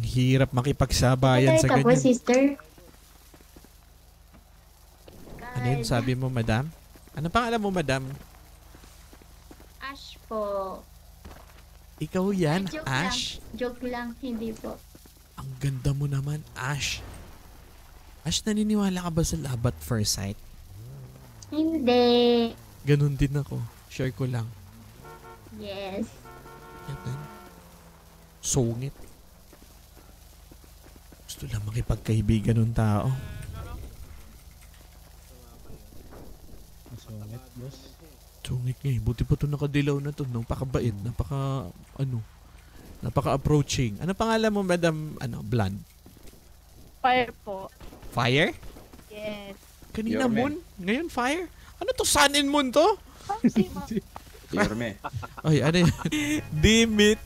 Hirap makipagsabayan Tayo sa tapos, ganyan. sister. Ano yun sabi mo, madam? Ano pangalan mo, madam? Ash po. Ikaw yan, Joke Ash? lang. Joke lang, hindi po. Ang ganda mo naman, Ash. Ash, naniniwala ka ba sa love at first sight? Hindi. Ganun din ako. Share ko lang. Yes. Ganun. Sungit. Gusto lang makipagkaibigan ng tao. Masungit, boss. Sungit nga eh. Buti pa ito nakadilaw na to. Napakabait. Napaka-approaching. Ano pangalan mo, Madam, Blonde? Fire po. Fire? Yes. Kanina Yorme. moon? Ngayon fire? Ano to? Sun and moon to? Fancy, Yorme. Ay, ano yun? Dimit.